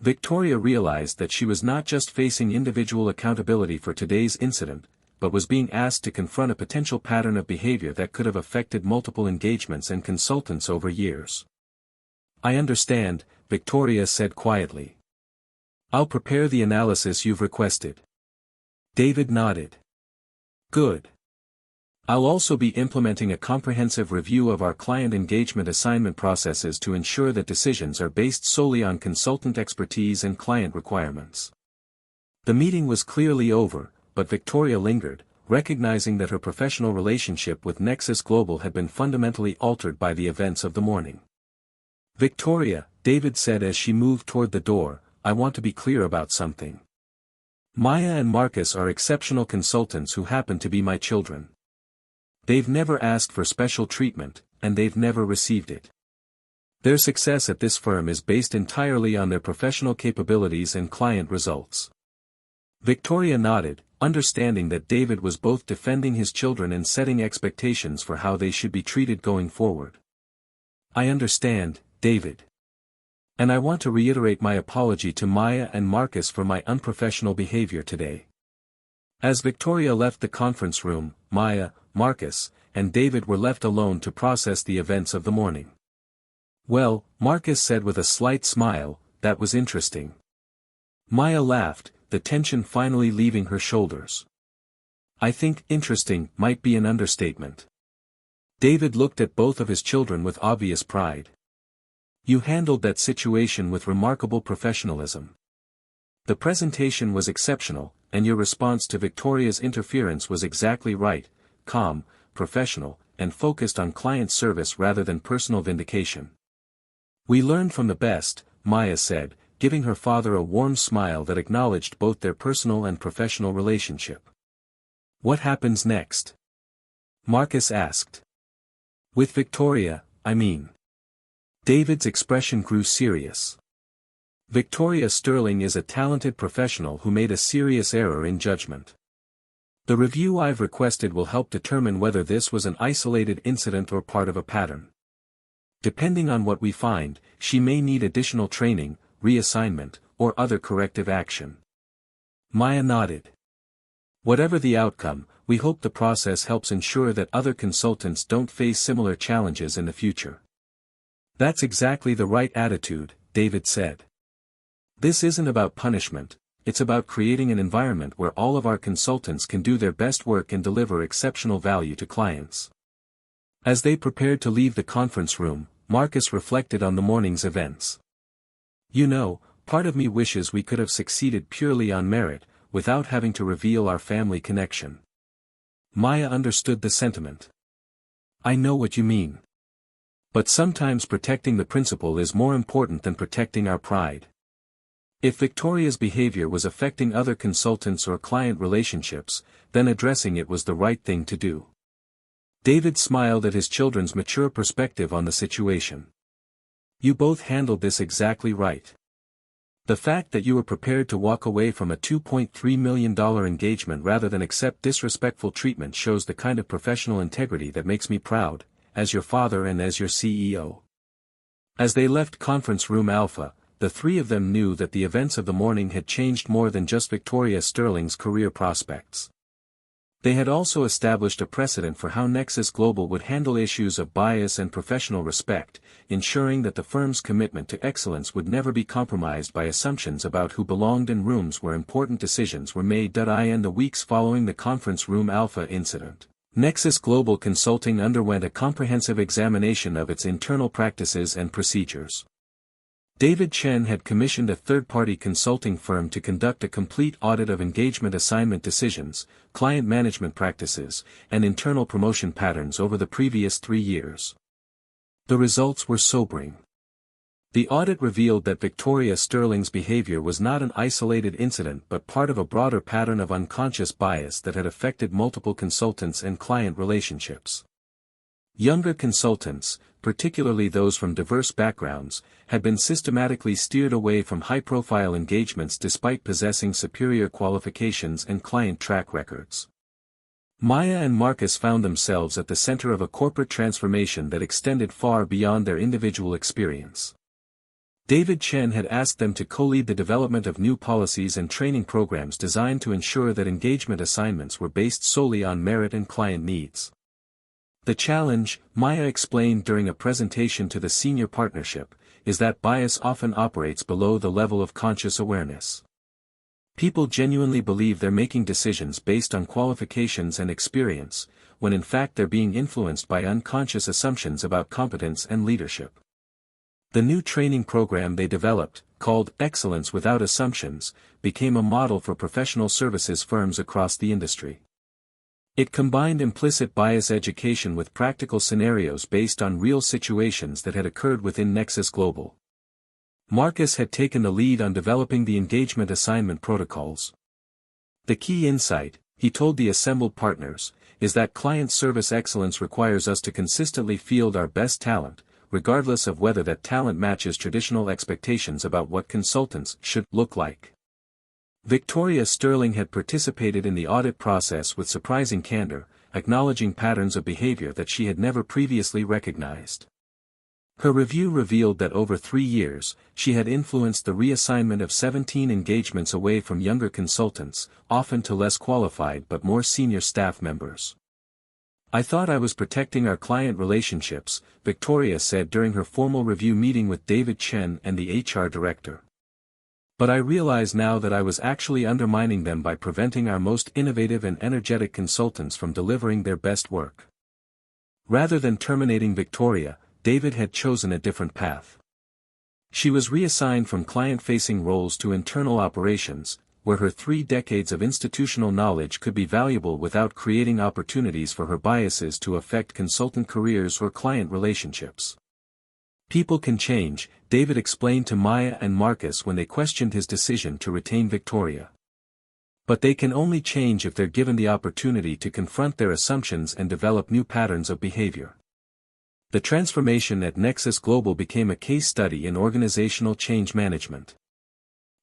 Victoria realized that she was not just facing individual accountability for today's incident, but was being asked to confront a potential pattern of behavior that could have affected multiple engagements and consultants over years. I understand, Victoria said quietly. I'll prepare the analysis you've requested. David nodded. Good. I'll also be implementing a comprehensive review of our client engagement assignment processes to ensure that decisions are based solely on consultant expertise and client requirements. The meeting was clearly over, but Victoria lingered, recognizing that her professional relationship with Nexus Global had been fundamentally altered by the events of the morning. Victoria, David said as she moved toward the door, I want to be clear about something. Maya and Marcus are exceptional consultants who happen to be my children. They've never asked for special treatment, and they've never received it. Their success at this firm is based entirely on their professional capabilities and client results. Victoria nodded, understanding that David was both defending his children and setting expectations for how they should be treated going forward. I understand, David. And I want to reiterate my apology to Maya and Marcus for my unprofessional behavior today. As Victoria left the conference room, Maya, Marcus, and David were left alone to process the events of the morning. Well, Marcus said with a slight smile, that was interesting. Maya laughed, the tension finally leaving her shoulders. I think interesting might be an understatement. David looked at both of his children with obvious pride. You handled that situation with remarkable professionalism. The presentation was exceptional, and your response to Victoria's interference was exactly right, calm, professional, and focused on client service rather than personal vindication. We learned from the best, Maya said, giving her father a warm smile that acknowledged both their personal and professional relationship. What happens next? Marcus asked. With Victoria, I mean. David's expression grew serious. Victoria Sterling is a talented professional who made a serious error in judgment. The review I've requested will help determine whether this was an isolated incident or part of a pattern. Depending on what we find, she may need additional training, reassignment, or other corrective action. Maya nodded. Whatever the outcome, we hope the process helps ensure that other consultants don't face similar challenges in the future. That's exactly the right attitude, David said. This isn't about punishment, it's about creating an environment where all of our consultants can do their best work and deliver exceptional value to clients. As they prepared to leave the conference room, Marcus reflected on the morning's events. You know, part of me wishes we could have succeeded purely on merit, without having to reveal our family connection. Maya understood the sentiment. I know what you mean. But sometimes protecting the principle is more important than protecting our pride. If Victoria's behavior was affecting other consultants or client relationships, then addressing it was the right thing to do. David smiled at his children's mature perspective on the situation. You both handled this exactly right. The fact that you were prepared to walk away from a $2.3 million engagement rather than accept disrespectful treatment shows the kind of professional integrity that makes me proud, as your father and as your CEO. As they left Conference Room Alpha, the three of them knew that the events of the morning had changed more than just Victoria Sterling's career prospects. They had also established a precedent for how Nexus Global would handle issues of bias and professional respect, ensuring that the firm's commitment to excellence would never be compromised by assumptions about who belonged in rooms where important decisions were made. In the weeks following the Conference Room Alpha incident, Nexus Global Consulting underwent a comprehensive examination of its internal practices and procedures. David Chen had commissioned a third-party consulting firm to conduct a complete audit of engagement assignment decisions, client management practices, and internal promotion patterns over the previous 3 years. The results were sobering. The audit revealed that Victoria Sterling's behavior was not an isolated incident but part of a broader pattern of unconscious bias that had affected multiple consultants and client relationships. Younger consultants, particularly those from diverse backgrounds, had been systematically steered away from high-profile engagements despite possessing superior qualifications and client track records. Maya and Marcus found themselves at the center of a corporate transformation that extended far beyond their individual experience. David Chen had asked them to co-lead the development of new policies and training programs designed to ensure that engagement assignments were based solely on merit and client needs. The challenge, Maya explained during a presentation to the senior partnership, is that bias often operates below the level of conscious awareness. People genuinely believe they're making decisions based on qualifications and experience, when in fact they're being influenced by unconscious assumptions about competence and leadership. The new training program they developed, called Excellence Without Assumptions, became a model for professional services firms across the industry. It combined implicit bias education with practical scenarios based on real situations that had occurred within Nexus Global. Marcus had taken the lead on developing the engagement assignment protocols. The key insight, he told the assembled partners, is that client service excellence requires us to consistently field our best talent, regardless of whether that talent matches traditional expectations about what consultants should look like. Victoria Sterling had participated in the audit process with surprising candor, acknowledging patterns of behavior that she had never previously recognized. Her review revealed that over 3 years, she had influenced the reassignment of 17 engagements away from younger consultants, often to less qualified but more senior staff members. "I thought I was protecting our client relationships," Victoria said during her formal review meeting with David Chen and the HR director. "But I realize now that I was actually undermining them by preventing our most innovative and energetic consultants from delivering their best work." Rather than terminating Victoria, David had chosen a different path. She was reassigned from client-facing roles to internal operations, where her 3 decades of institutional knowledge could be valuable without creating opportunities for her biases to affect consultant careers or client relationships. "People can change," David explained to Maya and Marcus when they questioned his decision to retain Victoria. "But they can only change if they're given the opportunity to confront their assumptions and develop new patterns of behavior." The transformation at Nexus Global became a case study in organizational change management.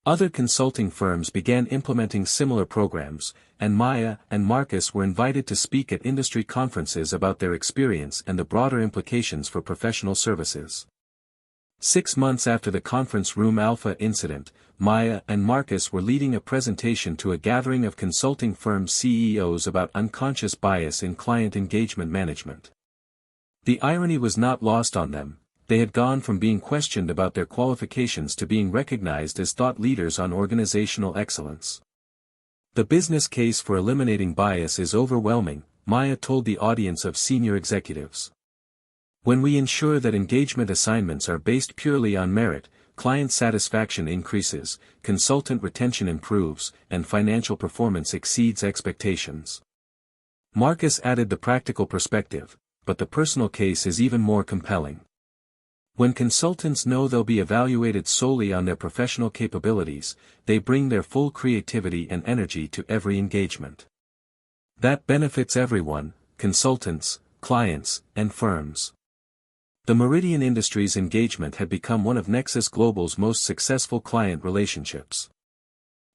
Other consulting firms began implementing similar programs, and Maya and Marcus were invited to speak at industry conferences about their experience and the broader implications for professional services. 6 months after the conference room Alpha incident, Maya and Marcus were leading a presentation to a gathering of consulting firm CEOs about unconscious bias in client engagement management. The irony was not lost on them. They had gone from being questioned about their qualifications to being recognized as thought leaders on organizational excellence. "The business case for eliminating bias is overwhelming," Maya told the audience of senior executives. "When we ensure that engagement assignments are based purely on merit, client satisfaction increases, consultant retention improves, and financial performance exceeds expectations." Marcus added the practical perspective, but the personal case is even more compelling. When consultants know they'll be evaluated solely on their professional capabilities, they bring their full creativity and energy to every engagement. That benefits everyone, consultants, clients, and firms. The Meridian Industries engagement had become one of Nexus Global's most successful client relationships.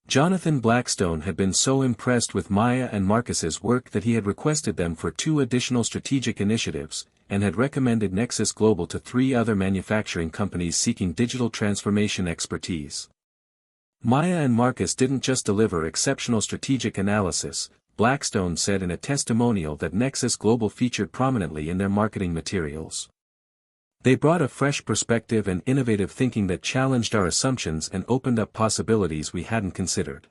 Jonathan Blackstone had been so impressed with Maya and Marcus's work that he had requested them for 2 additional strategic initiatives, and had recommended Nexus Global to 3 other manufacturing companies seeking digital transformation expertise. Maya and Marcus didn't just deliver exceptional strategic analysis, Blackstone said in a testimonial that Nexus Global featured prominently in their marketing materials. "They brought a fresh perspective and innovative thinking that challenged our assumptions and opened up possibilities we hadn't considered."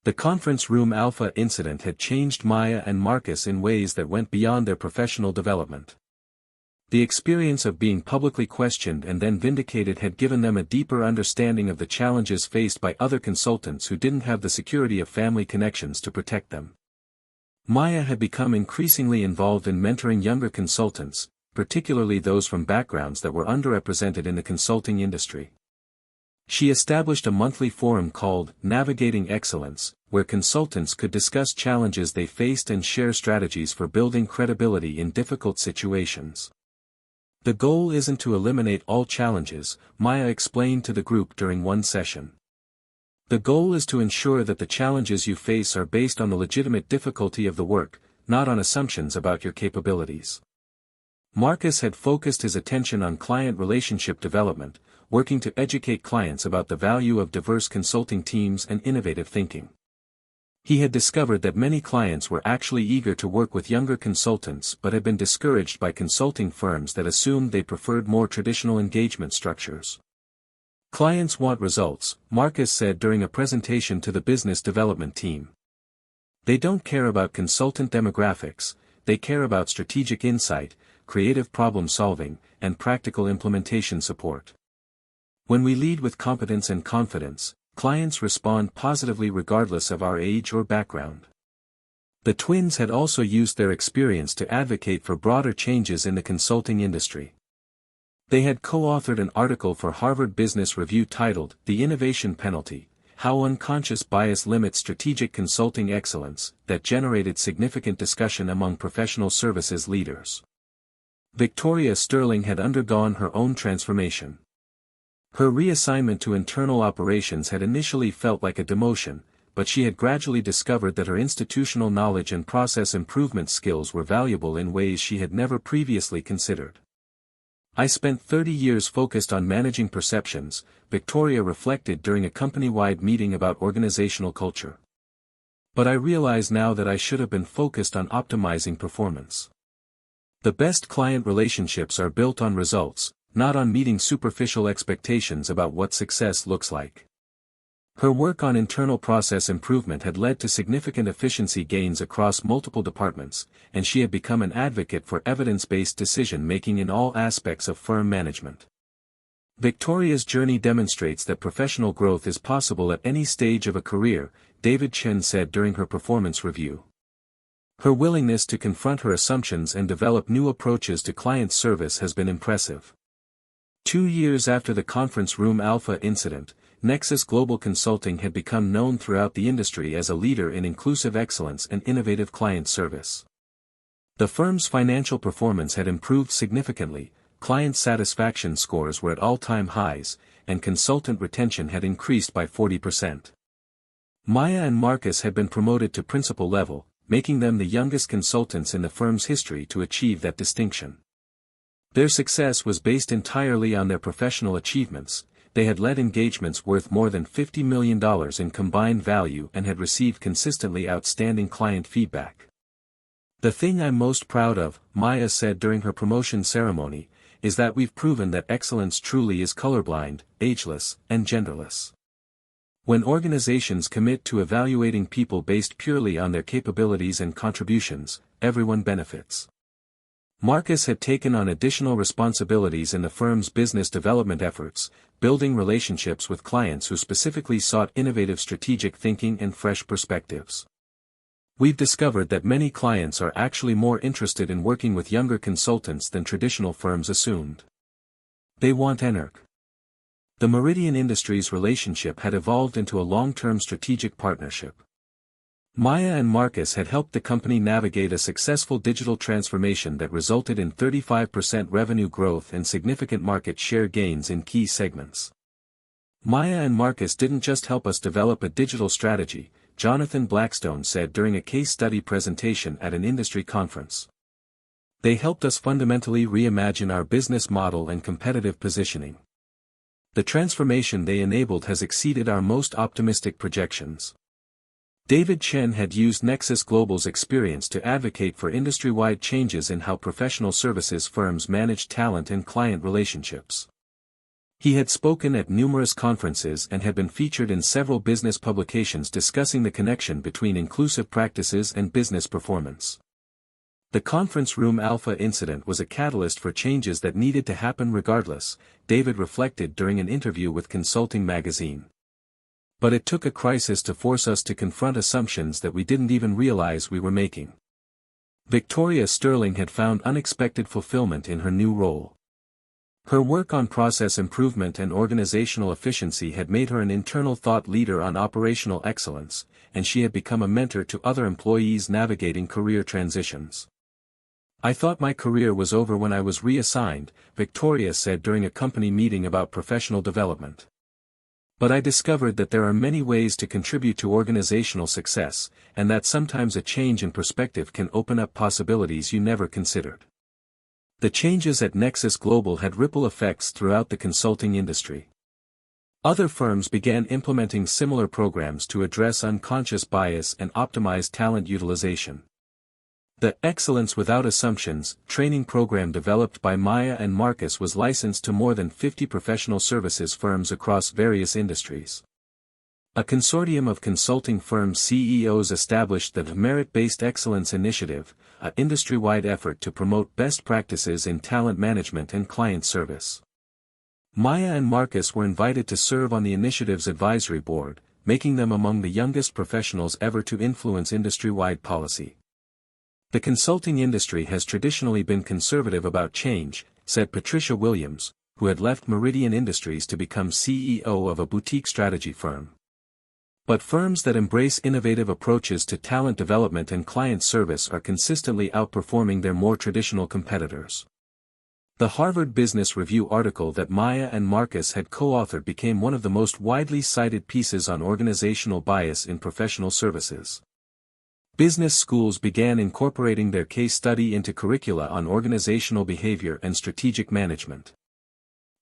The conference room Alpha incident had changed Maya and Marcus in ways that went beyond their professional development. The experience of being publicly questioned and then vindicated had given them a deeper understanding of the challenges faced by other consultants who didn't have the security of family connections to protect them. Maya had become increasingly involved in mentoring younger consultants, particularly those from backgrounds that were underrepresented in the consulting industry. She established a monthly forum called Navigating Excellence, where consultants could discuss challenges they faced and share strategies for building credibility in difficult situations. The goal isn't to eliminate all challenges, Maya explained to the group during one session. The goal is to ensure that the challenges you face are based on the legitimate difficulty of the work, not on assumptions about your capabilities. Marcus had focused his attention on client relationship development, working to educate clients about the value of diverse consulting teams and innovative thinking. He had discovered that many clients were actually eager to work with younger consultants but had been discouraged by consulting firms that assumed they preferred more traditional engagement structures. Clients want results, Marcus said during a presentation to the business development team. They don't care about consultant demographics, they care about strategic insight, creative problem solving, and practical implementation support. When we lead with competence and confidence, clients respond positively regardless of our age or background. The twins had also used their experience to advocate for broader changes in the consulting industry. They had co-authored an article for Harvard Business Review titled, "The Innovation Penalty: How Unconscious Bias Limits Strategic Consulting Excellence," that generated significant discussion among professional services leaders. Victoria Sterling had undergone her own transformation. Her reassignment to internal operations had initially felt like a demotion, but she had gradually discovered that her institutional knowledge and process improvement skills were valuable in ways she had never previously considered. "I spent 30 years focused on managing perceptions," Victoria reflected during a company-wide meeting about organizational culture. "But I realize now that I should have been focused on optimizing performance. The best client relationships are built on results, not on meeting superficial expectations about what success looks like." Her work on internal process improvement had led to significant efficiency gains across multiple departments, and she had become an advocate for evidence-based decision-making in all aspects of firm management. Victoria's journey demonstrates that professional growth is possible at any stage of a career, David Chen said during her performance review. Her willingness to confront her assumptions and develop new approaches to client service has been impressive. 2 years after the conference room alpha incident, Nexus Global Consulting had become known throughout the industry as a leader in inclusive excellence and innovative client service. The firm's financial performance had improved significantly, client satisfaction scores were at all-time highs, and consultant retention had increased by 40%. Maya and Marcus had been promoted to principal level, making them the youngest consultants in the firm's history to achieve that distinction. Their success was based entirely on their professional achievements. They had led engagements worth more than $50 million in combined value and had received consistently outstanding client feedback. "The thing I'm most proud of," Maya said during her promotion ceremony, "is that we've proven that excellence truly is colorblind, ageless, and genderless. When organizations commit to evaluating people based purely on their capabilities and contributions, everyone benefits." Marcus had taken on additional responsibilities in the firm's business development efforts, building relationships with clients who specifically sought innovative strategic thinking and fresh perspectives. "We've discovered that many clients are actually more interested in working with younger consultants than traditional firms assumed. They want energy." The Meridian Industries relationship had evolved into a long-term strategic partnership. Maya and Marcus had helped the company navigate a successful digital transformation that resulted in 35% revenue growth and significant market share gains in key segments. "Maya and Marcus didn't just help us develop a digital strategy," Jonathan Blackstone said during a case study presentation at an industry conference. "They helped us fundamentally reimagine our business model and competitive positioning. The transformation they enabled has exceeded our most optimistic projections." David Chen had used Nexus Global's experience to advocate for industry-wide changes in how professional services firms manage talent and client relationships. He had spoken at numerous conferences and had been featured in several business publications discussing the connection between inclusive practices and business performance. The conference room alpha incident was a catalyst for changes that needed to happen regardless, David reflected during an interview with Consulting magazine. But it took a crisis to force us to confront assumptions that we didn't even realize we were making. Victoria Sterling had found unexpected fulfillment in her new role. Her work on process improvement and organizational efficiency had made her an internal thought leader on operational excellence, and she had become a mentor to other employees navigating career transitions. "I thought my career was over when I was reassigned," Victoria said during a company meeting about professional development. "But I discovered that there are many ways to contribute to organizational success, and that sometimes a change in perspective can open up possibilities you never considered." The changes at Nexus Global had ripple effects throughout the consulting industry. Other firms began implementing similar programs to address unconscious bias and optimize talent utilization. The Excellence Without Assumptions training program developed by Maya and Marcus was licensed to more than 50 professional services firms across various industries. A consortium of consulting firms CEOs established the Merit-Based Excellence Initiative, an industry-wide effort to promote best practices in talent management and client service. Maya and Marcus were invited to serve on the initiative's advisory board, making them among the youngest professionals ever to influence industry-wide policy. "The consulting industry has traditionally been conservative about change," said Patricia Williams, who had left Meridian Industries to become CEO of a boutique strategy firm. "But firms that embrace innovative approaches to talent development and client service are consistently outperforming their more traditional competitors." The Harvard Business Review article that Maya and Marcus had co-authored became one of the most widely cited pieces on organizational bias in professional services. Business schools began incorporating their case study into curricula on organizational behavior and strategic management.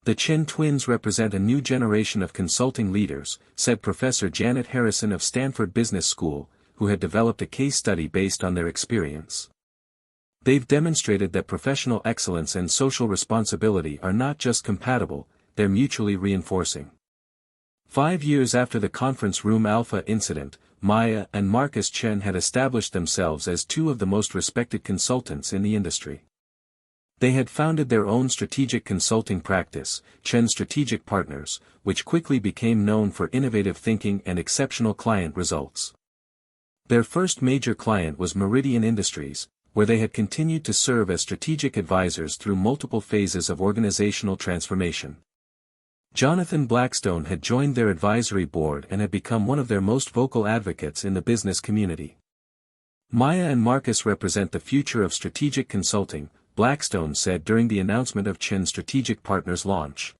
"The Chen twins represent a new generation of consulting leaders," said Professor Janet Harrison of Stanford Business School, who had developed a case study based on their experience. "They've demonstrated that professional excellence and social responsibility are not just compatible, they're mutually reinforcing." 5 years after the conference room alpha incident, Maya and Marcus Chen had established themselves as two of the most respected consultants in the industry. They had founded their own strategic consulting practice, Chen Strategic Partners, which quickly became known for innovative thinking and exceptional client results. Their first major client was Meridian Industries, where they had continued to serve as strategic advisors through multiple phases of organizational transformation. Jonathan Blackstone had joined their advisory board and had become one of their most vocal advocates in the business community. "Maya and Marcus represent the future of strategic consulting," Blackstone said during the announcement of Chen Strategic Partners' launch.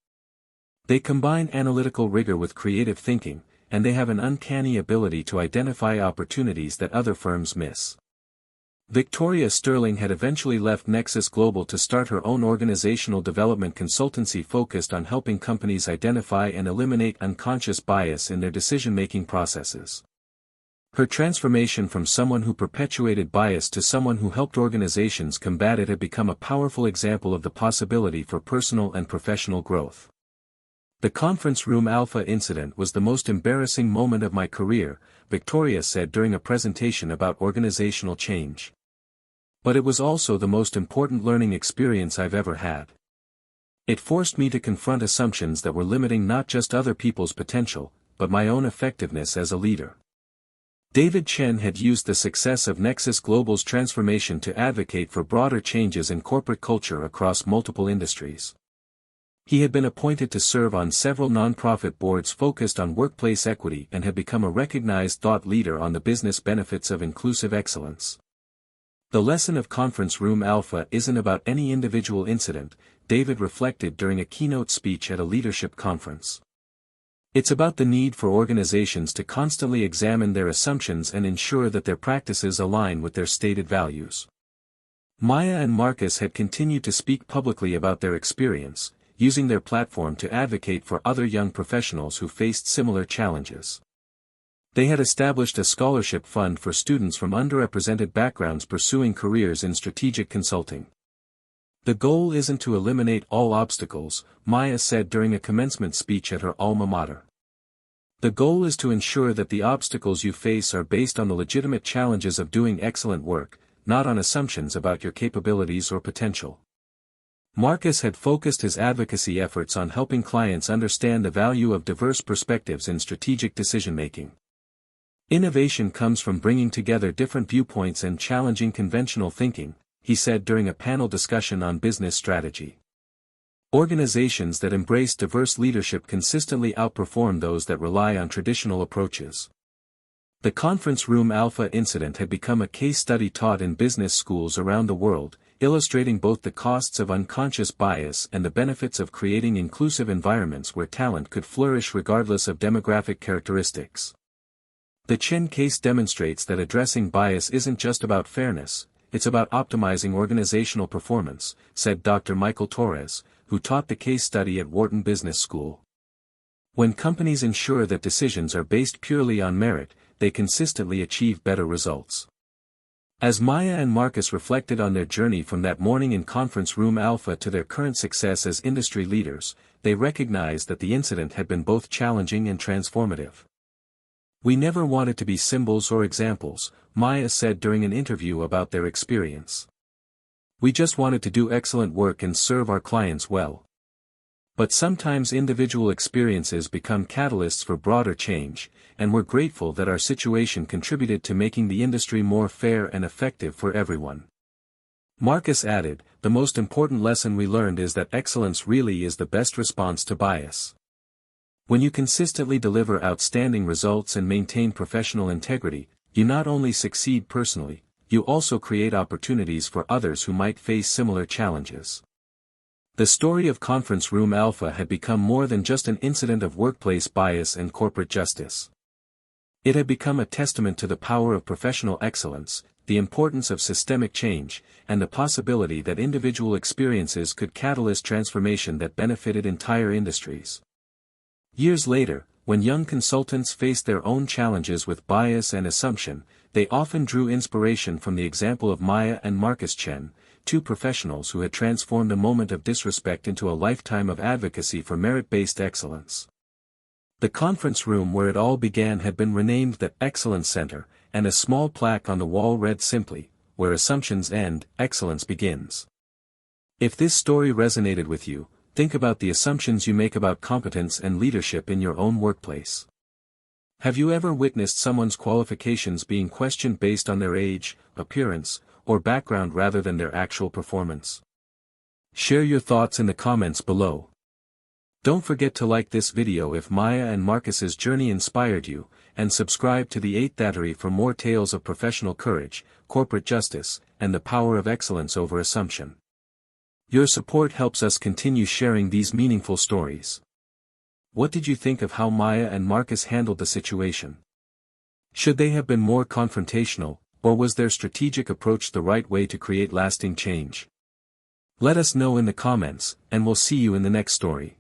"They combine analytical rigor with creative thinking, and they have an uncanny ability to identify opportunities that other firms miss." Victoria Sterling had eventually left Nexus Global to start her own organizational development consultancy focused on helping companies identify and eliminate unconscious bias in their decision-making processes. Her transformation from someone who perpetuated bias to someone who helped organizations combat it had become a powerful example of the possibility for personal and professional growth. "The conference room alpha incident was the most embarrassing moment of my career," Victoria said during a presentation about organizational change. "But it was also the most important learning experience I've ever had. It forced me to confront assumptions that were limiting not just other people's potential, but my own effectiveness as a leader." David Chen had used the success of Nexus Global's transformation to advocate for broader changes in corporate culture across multiple industries. He had been appointed to serve on several nonprofit boards focused on workplace equity and had become a recognized thought leader on the business benefits of inclusive excellence. "The lesson of Conference Room Alpha isn't about any individual incident," David reflected during a keynote speech at a leadership conference. "It's about the need for organizations to constantly examine their assumptions and ensure that their practices align with their stated values." Maya and Marcus had continued to speak publicly about their experience, using their platform to advocate for other young professionals who faced similar challenges. They had established a scholarship fund for students from underrepresented backgrounds pursuing careers in strategic consulting. "The goal isn't to eliminate all obstacles," Maya said during a commencement speech at her alma mater. "The goal is to ensure that the obstacles you face are based on the legitimate challenges of doing excellent work, not on assumptions about your capabilities or potential. Marcus had focused his advocacy efforts on helping clients understand the value of diverse perspectives in strategic decision-making. Innovation comes from bringing together different viewpoints and challenging conventional thinking, he said during a panel discussion on business strategy. Organizations that embrace diverse leadership consistently outperform those that rely on traditional approaches. The conference room alpha incident had become a case study taught in business schools around the world, illustrating both the costs of unconscious bias and the benefits of creating inclusive environments where talent could flourish regardless of demographic characteristics. The Chen case demonstrates that addressing bias isn't just about fairness, it's about optimizing organizational performance, said Dr. Michael Torres, who taught the case study at Wharton Business School. When companies ensure that decisions are based purely on merit, they consistently achieve better results. As Maya and Marcus reflected on their journey from that morning in Conference Room Alpha to their current success as industry leaders, they recognized that the incident had been both challenging and transformative. "We never wanted to be symbols or examples," Maya said during an interview about their experience. "We just wanted to do excellent work and serve our clients well. But sometimes individual experiences become catalysts for broader change, and we're grateful that our situation contributed to making the industry more fair and effective for everyone." Marcus added, "The most important lesson we learned is that excellence really is the best response to bias. When you consistently deliver outstanding results and maintain professional integrity, you not only succeed personally, you also create opportunities for others who might face similar challenges." The story of Conference Room Alpha had become more than just an incident of workplace bias and corporate justice. It had become a testament to the power of professional excellence, the importance of systemic change, and the possibility that individual experiences could catalyze transformation that benefited entire industries. Years later, when young consultants faced their own challenges with bias and assumption, they often drew inspiration from the example of Maya and Marcus Chen, two professionals who had transformed a moment of disrespect into a lifetime of advocacy for merit-based excellence. The conference room where it all began had been renamed the Excellence Center, and a small plaque on the wall read simply, "Where assumptions end, excellence begins." If this story resonated with you, think about the assumptions you make about competence and leadership in your own workplace. Have you ever witnessed someone's qualifications being questioned based on their age, appearance, or background rather than their actual performance? Share your thoughts in the comments below. Don't forget to like this video if Maya and Marcus's journey inspired you, and subscribe to the 8th Battery for more tales of professional courage, corporate justice, and the power of excellence over assumption. Your support helps us continue sharing these meaningful stories. What did you think of how Maya and Marcus handled the situation? Should they have been more confrontational, or was their strategic approach the right way to create lasting change? Let us know in the comments, and we'll see you in the next story.